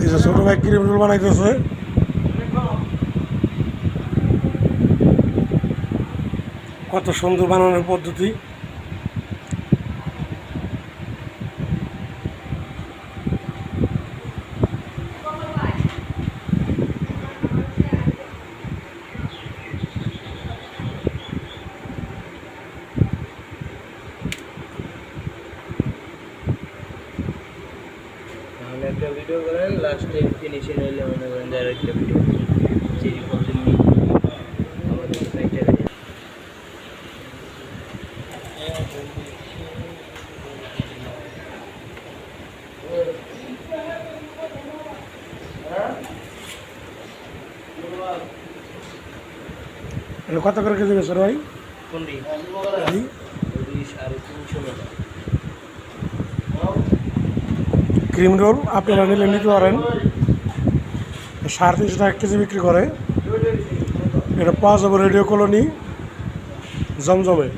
এই যে ছোট ভাই ক্রিম রোল বানাইতেছে। কত সুন্দর বানানোর পদ্ধতি। তাহলে একটা ভিডিও করেন, লাস্টে ফিনিশিং হইলে মনে করেন যে আরেকটা ভিডিও চিনি কতদিন আমাদের সাইটে কত করে কেজি বেচেন ভাই? কোনটি জি 350 টাকা। ক্রিম রোল আপনারা নিলে নিতে পারেন। 350 টাকা কেজি বিক্রি করে। এটা পাওয়া যাবে রেডিও কলোনি জমজমে।